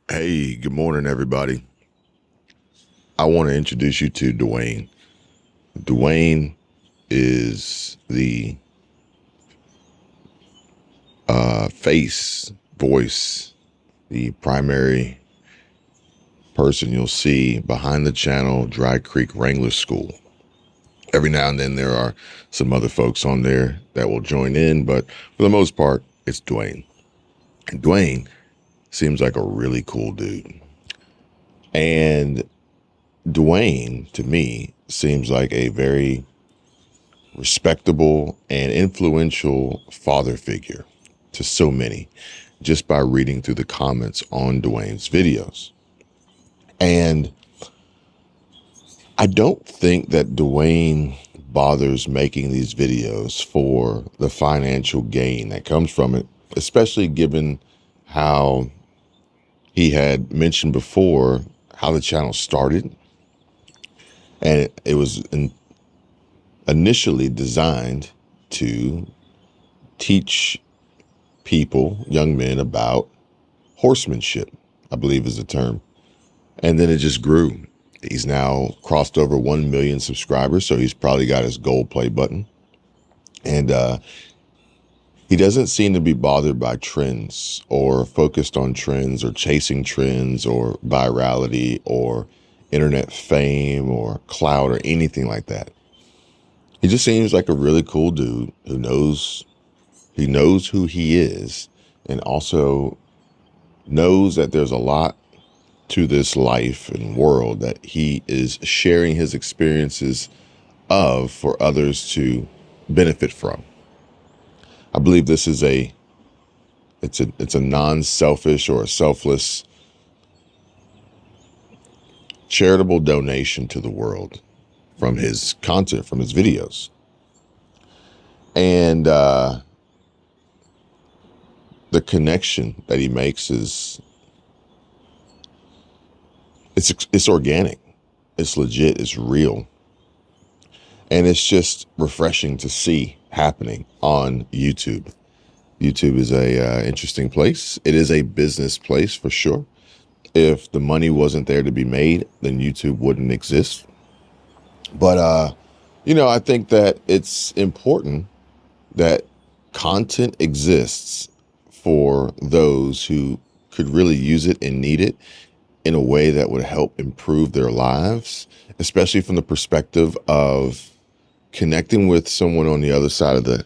Hey, good morning, everybody. I want to introduce you to Dwayne. Dwayne is the voice, the primary person you'll see behind the channel, Dry Creek Wrangler School. Every now and then there are some other folks on there that will join in, but for the most part, it's Dwayne. And Dwayne seems like a really cool dude. And Dwayne, to me, seems like a very respectable and influential father figure to so many just by reading through the comments on Dwayne's videos. And I don't think that Dwayne bothers making these videos for the financial gain that comes from it, especially given how he had mentioned before how the channel started. And it was initially designed to teach people, young men, about horsemanship, I believe is the term. And then it just grew. He's now crossed over 1 million subscribers, so he's probably got his gold play button. And he doesn't seem to be bothered by trends or focused on trends or chasing trends or virality or internet fame or clout or anything like that. He just seems like a really cool dude who knows who he is, and also knows that there's a lot to this life and world that he is sharing his experiences of for others to benefit from. I believe this is it's a non-selfish or a selfless charitable donation to the world from his content, from his videos. And the connection that he makes is it's organic, it's legit, it's real. And it's just refreshing to see happening on YouTube. YouTube is a interesting place. It is a business place for sure. If the money wasn't there to be made, then YouTube wouldn't exist. But I think that it's important that content exists for those who could really use it and need it in a way that would help improve their lives, especially from the perspective of connecting with someone on the other side of the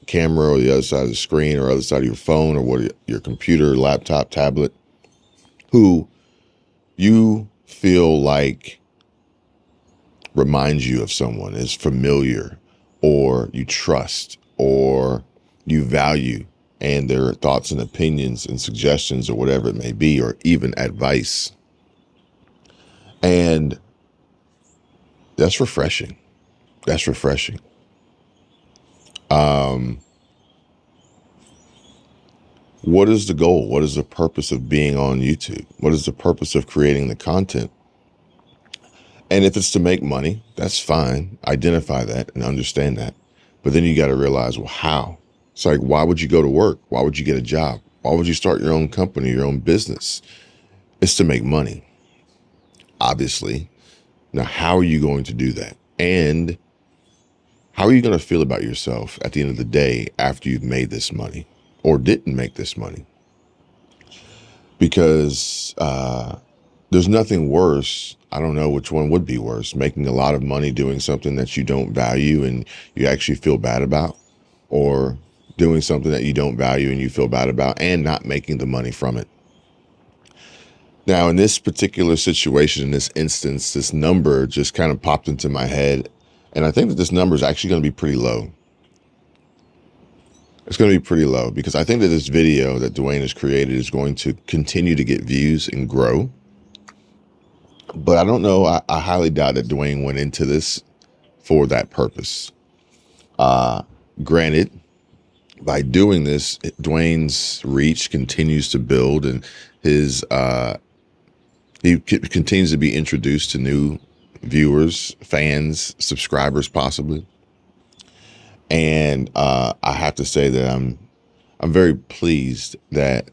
camera or the other side of the screen or other side of your phone or your computer, laptop, tablet, who you feel like reminds you of someone, is familiar, or you trust, or you value, and their thoughts and opinions and suggestions or whatever it may be, or even advice. And that's refreshing. That's refreshing. What is the goal? What is the purpose of being on YouTube? What is the purpose of creating the content? And if it's to make money, that's fine. Identify that and understand that. But then you got to realize, well, how? It's like, why would you go to work? Why would you get a job? Why would you start your own company, your own business? It's to make money, obviously. Now, how are you going to do that? And how are you going to feel about yourself at the end of the day after you've made this money or didn't make this money? Because there's nothing worse. I don't know which one would be worse, making a lot of money doing something that you don't value and you actually feel bad about, or doing something that you don't value and you feel bad about and not making the money from it. Now, in this particular situation, in this instance, this number just kind of popped into my head. And I think that this number is actually going to be pretty low. It's going to be pretty low because I think that this video that Dwayne has created is going to continue to get views and grow. But I don't know. I highly doubt that Dwayne went into this for that purpose. Granted, by doing this, Dwayne's reach continues to build, and his he continues to be introduced to new viewers, fans, subscribers, possibly. And I have to say that I'm very pleased that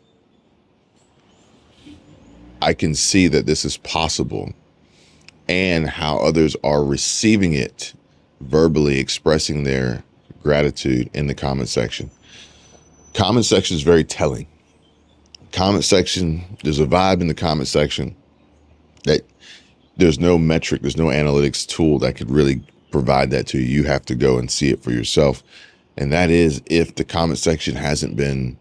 I can see that this is possible and how others are receiving it, verbally expressing their gratitude in the comment section. Comment section is very telling. Comment section, there's a vibe in the comment section that there's no metric, there's no analytics tool that could really provide that to you. You have to go and see it for yourself. And that is if the comment section hasn't been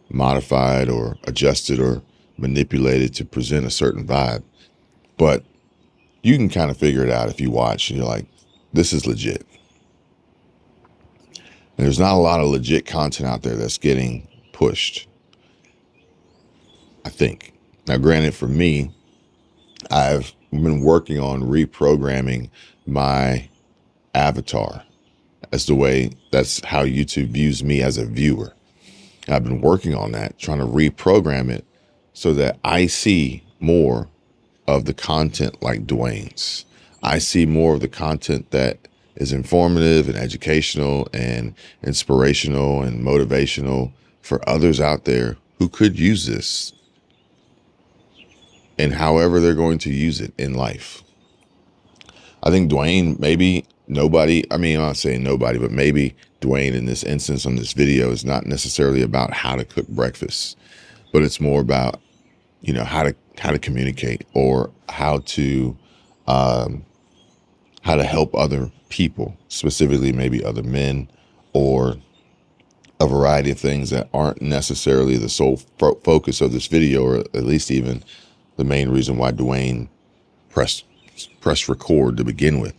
modified or adjusted or manipulated to present a certain vibe. But you can kind of figure it out if you watch and you're like, this is legit. And there's not a lot of legit content out there that's getting pushed, I think. Now, granted, for me, I've been working on reprogramming my avatar as the way that's how YouTube views me as a viewer. I've been working on that, trying to reprogram it so that I see more of the content like Dwayne's. I see more of the content that is informative and educational and inspirational and motivational for others out there who could use this and however they're going to use it in life. I think Dwayne, maybe nobody, I mean, I'm not saying nobody, but maybe Dwayne in this instance on this video is not necessarily about how to cook breakfast, but it's more about, you know, how to communicate or how to help other people, specifically maybe other men, or a variety of things that aren't necessarily the sole focus of this video, or at least even the main reason why Dwayne pressed record to begin with.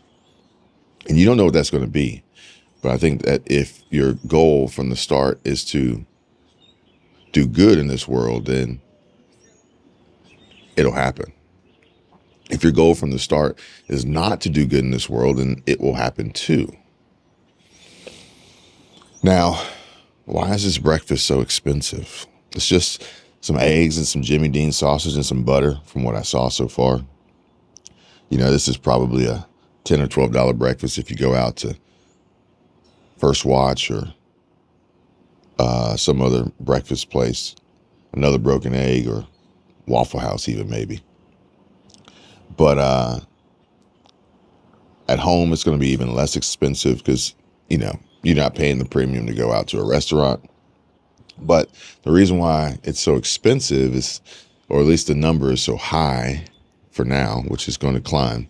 And you don't know what that's going to be. But I think that if your goal from the start is to do good in this world, then it'll happen. If your goal from the start is not to do good in this world, then it will happen too. Now, why is this breakfast so expensive? It's just some eggs and some Jimmy Dean sausage and some butter from what I saw so far. You know, this is probably a $10 or $12 breakfast if you go out to First Watch or some other breakfast place, another Broken Egg or Waffle House even maybe. But at home, it's going to be even less expensive because, you know, you're not paying the premium to go out to a restaurant. But the reason why it's so expensive is, or at least the number is so high for now, which is going to climb,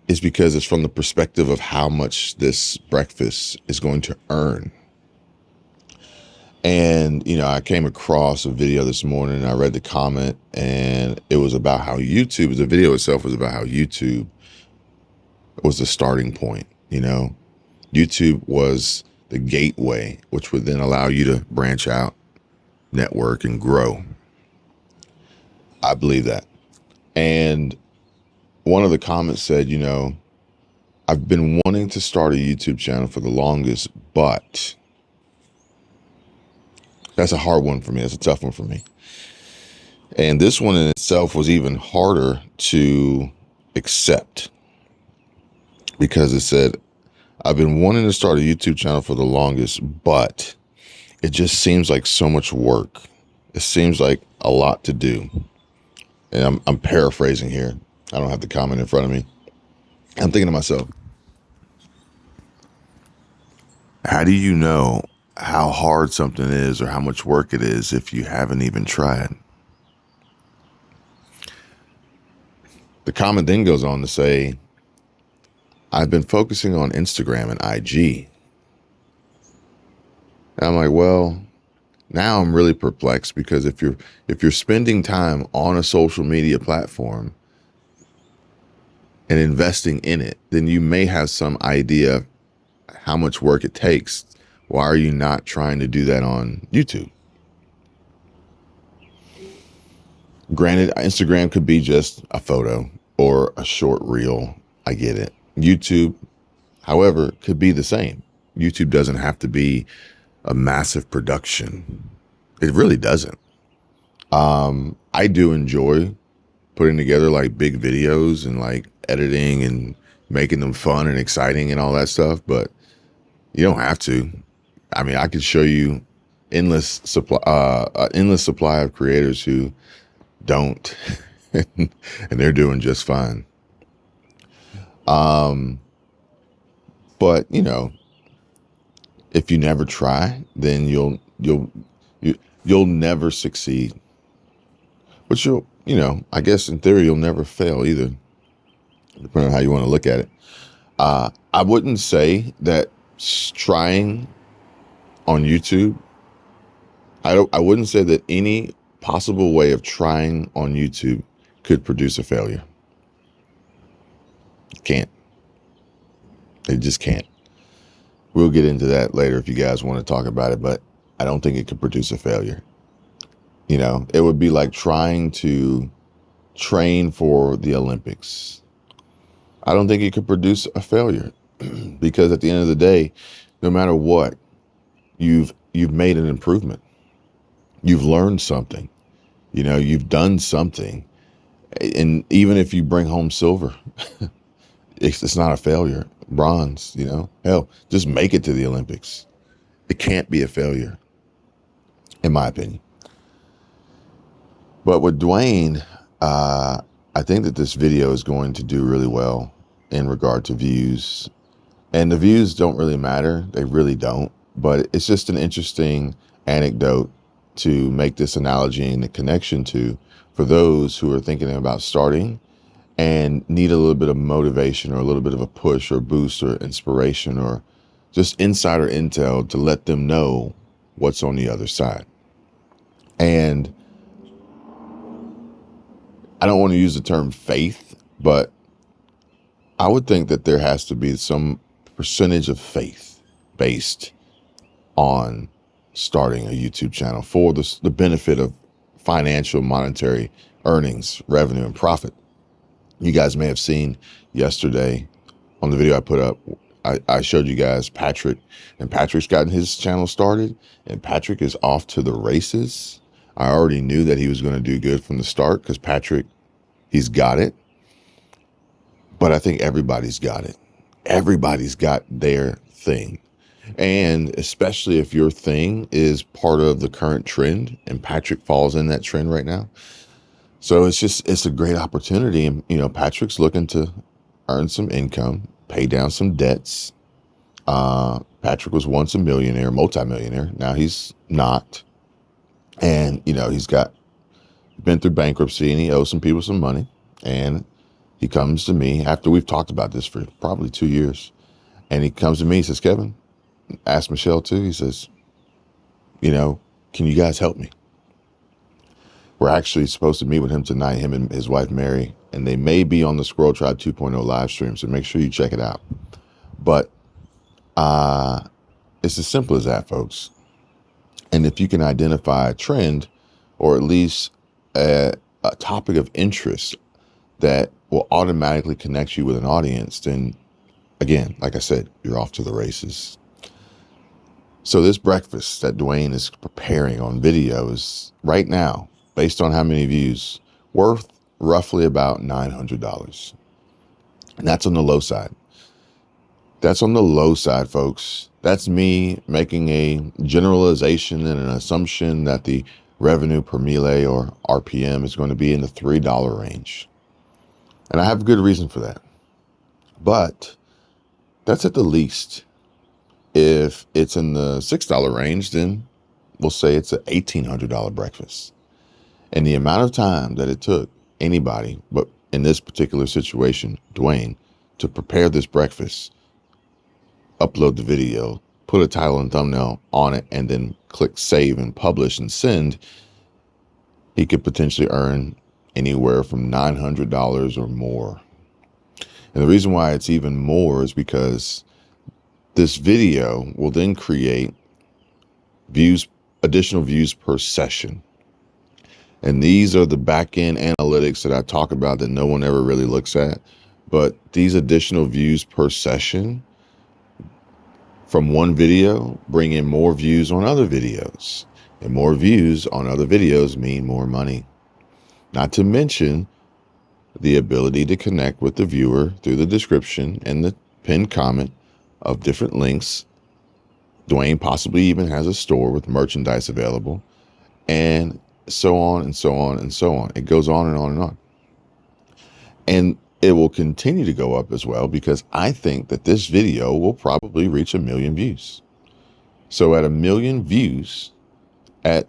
is because it's from the perspective of how much this breakfast is going to earn. And, you know, I came across a video this morning and I read the comment, and it was about how YouTube, the video itself was about how YouTube was the starting point. You know, YouTube was the gateway, which would then allow you to branch out, network, and grow. I believe that. And one of the comments said, you know, I've been wanting to start a YouTube channel for the longest, but that's a hard one for me. That's a tough one for me. And this one in itself was even harder to accept because it said, I've been wanting to start a YouTube channel for the longest, but it just seems like so much work. It seems like a lot to do. And I'm paraphrasing here. I don't have the comment in front of me. I'm thinking to myself, how do you know how hard something is or how much work it is if you haven't even tried? The comment then goes on to say, I've been focusing on Instagram and IG. And I'm like, well, now I'm really perplexed because if you're spending time on a social media platform and investing in it, then you may have some idea of how much work it takes. Why are you not trying to do that on YouTube? Granted, Instagram could be just a photo or a short reel. I get it. YouTube, however, could be the same. YouTube doesn't have to be a massive production. It really doesn't. I do enjoy putting together like big videos and like editing and making them fun and exciting and all that stuff, but you don't have to. I mean, I could show you endless supply of creators who don't and they're doing just fine. But if you never try, then you'll never succeed. But I guess in theory, you'll never fail either, depending on how you want to look at it. I wouldn't say that trying on YouTube, I wouldn't say that any possible way of trying on YouTube could produce a failure. Can't. It just can't. We'll get into that later if you guys want to talk about it, but I don't think it could produce a failure. It would be like trying to train for the Olympics. I don't think it could produce a failure because at the end of the day, no matter what, you've made an improvement. You've learned something. You've done something. And even if you bring home silver, it's not a failure. Bronze, hell, just make it to the Olympics. It can't be a failure, in my opinion. But with Dwayne, I think that this video is going to do really well in regard to views. And the views don't really matter. They really don't. But it's just an interesting anecdote to make this analogy and the connection to for those who are thinking about starting and need a little bit of motivation or a little bit of a push or boost or inspiration or just insider intel to let them know what's on the other side. And I don't want to use the term faith, but I would think that there has to be some percentage of faith based on starting a YouTube channel for the benefit of financial, monetary earnings, revenue, and profit. You guys may have seen yesterday on the video I put up, I showed you guys Patrick, and Patrick's gotten his channel started, and Patrick is off to the races. I already knew that he was going to do good from the start because Patrick, he's got it. But I think everybody's got it. Everybody's got their thing. And especially if your thing is part of the current trend, and Patrick falls in that trend right now. So it's a great opportunity. And, Patrick's looking to earn some income, pay down some debts. Patrick was once a millionaire, multimillionaire. Now he's not. And, he's been through bankruptcy and he owes some people some money. And he comes to me after we've talked about this for probably 2 years. And he comes to me, he says, Kevin, ask Michelle too. He says, can you guys help me? We're actually supposed to meet with him tonight, him and his wife, Mary, and they may be on the Squirrel Tribe 2.0 live stream. So make sure you check it out. But it's as simple as that, folks. And if you can identify a trend or at least a topic of interest that will automatically connect you with an audience, then again, like I said, you're off to the races. So this breakfast that Dwayne is preparing on video is right now, based on how many views, worth roughly about $900. And that's on the low side. That's on the low side, folks. That's me making a generalization and an assumption that the revenue per melee or RPM is going to be in the $3 range. And I have a good reason for that. But that's at the least. If it's in the $6 range, then we'll say it's an $1,800 breakfast. And the amount of time that it took anybody, but in this particular situation, Dwayne, to prepare this breakfast, upload the video, put a title and thumbnail on it, and then click save and publish and send, he could potentially earn anywhere from $900 or more. And the reason why it's even more is because this video will then create additional views per session. And these are the back-end analytics that I talk about that no one ever really looks at. But these additional views per session from one video bring in more views on other videos. And more views on other videos mean more money. Not to mention the ability to connect with the viewer through the description and the pinned comment of different links. Dwayne possibly even has a store with merchandise available, and so on and so on and so on. It goes on and on and on. And it will continue to go up as well, because I think that this video will probably reach 1 million views. So at 1 million views, at,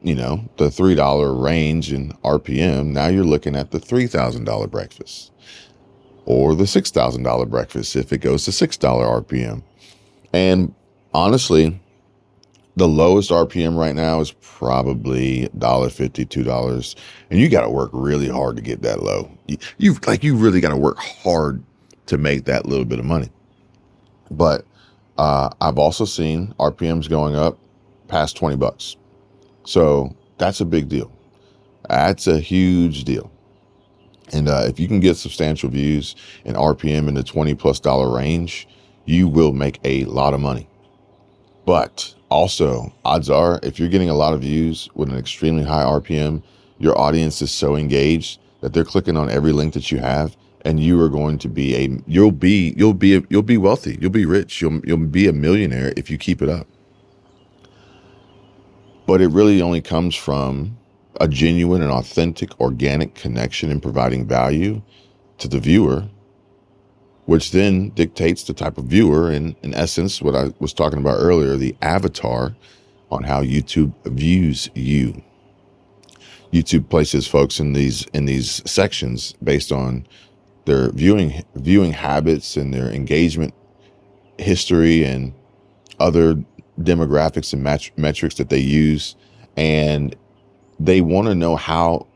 you know, the $3 range in RPM, now you're looking at the $3,000 breakfast, or the $6,000 breakfast if it goes to $6 RPM. And honestly, the lowest RPM right now is probably $1.50, $2. And you got to work really hard to get that low. You really got to work hard to make that little bit of money. But I've also seen RPMs going up past 20 bucks. So that's a big deal. That's a huge deal. And if you can get substantial views and RPM in the $20+ range, you will make a lot of money. But also, odds are, if you're getting a lot of views with an extremely high RPM, your audience is so engaged that they're clicking on every link that you have, and you are going to be you'll be wealthy, you'll be rich, you'll be a millionaire if you keep it up. But it really only comes from a genuine and authentic, organic connection and providing value to the viewer, which then dictates the type of viewer, and in essence, what I was talking about earlier, the avatar on how YouTube views you. YouTube places folks in these sections based on their viewing habits and their engagement history and other demographics and metrics that they use. And they want to know how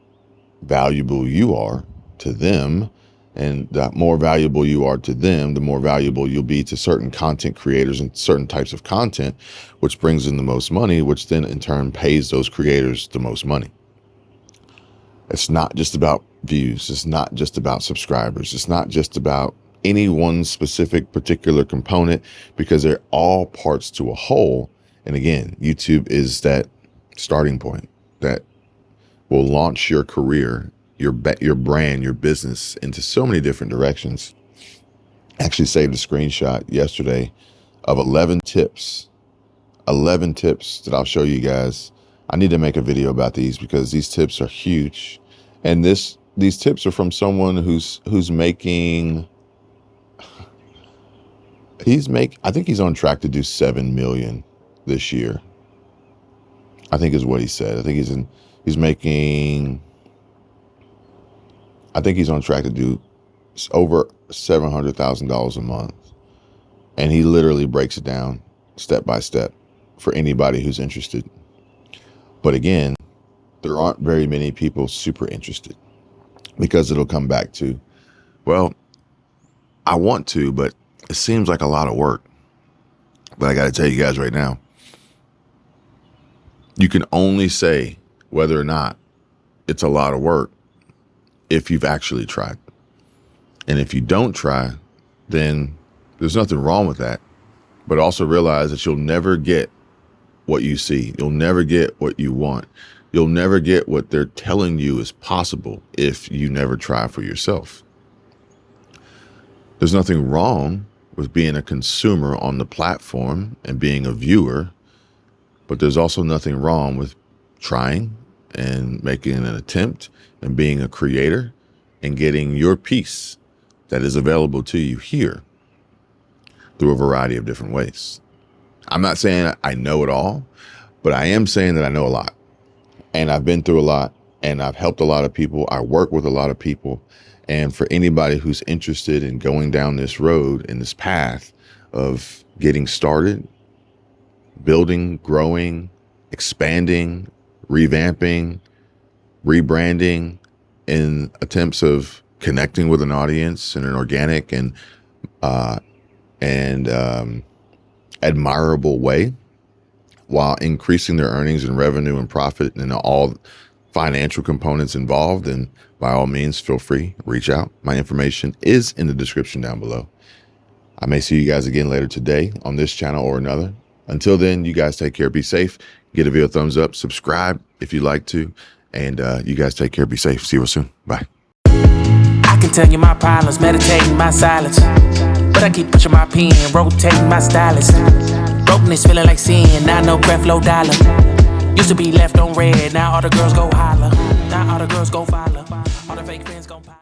valuable you are to them. And the more valuable you are to them, the more valuable you'll be to certain content creators and certain types of content, which brings in the most money, which then in turn pays those creators the most money. It's not just about views. It's not just about subscribers. It's not just about any one specific particular component, because they're all parts to a whole. And again, YouTube is that starting point that will launch your career, your brand, your business into so many different directions. I actually saved a screenshot yesterday of 11 tips that I'll show you guys. I need to make a video about these because these tips are huge. And these tips are from someone who's making, I think he's on track to do 7 million this year. I think is what he said. I think he's on track to do over $700,000 a month. And he literally breaks it down step by step for anybody who's interested. But again, there aren't very many people super interested, because it'll come back to, well, I want to, but it seems like a lot of work. But I got to tell you guys right now, you can only say whether or not it's a lot of work if you've actually tried. And if you don't try, then there's nothing wrong with that. But also realize that you'll never get what you see. You'll never get what you want. You'll never get what they're telling you is possible if you never try for yourself. There's nothing wrong with being a consumer on the platform and being a viewer, but there's also nothing wrong with trying and making an attempt and being a creator and getting your piece that is available to you here through a variety of different ways. I'm not saying I know it all, but I am saying that I know a lot, and I've been through a lot, and I've helped a lot of people. I work with a lot of people. And for anybody who's interested in going down this road and this path of getting started, building, growing, expanding, revamping, rebranding in attempts of connecting with an audience in an organic and admirable way, while increasing their earnings and revenue and profit and all financial components involved, then by all means, feel free, reach out. My information is in the description down below. I may see you guys again later today on this channel or another. Until then, you guys take care, be safe, give the video a thumbs up, subscribe if you'd like to, and you guys take care, be safe. See you soon. Bye. I can tell you my problems, meditating my silence, but I keep pushing my pen, rotating my stylus. Brokenness feeling like sin, now no breath, low dollar. Used to be left on red, now all the girls go holler. Now all the girls go follow. All the fake friends gon' pop.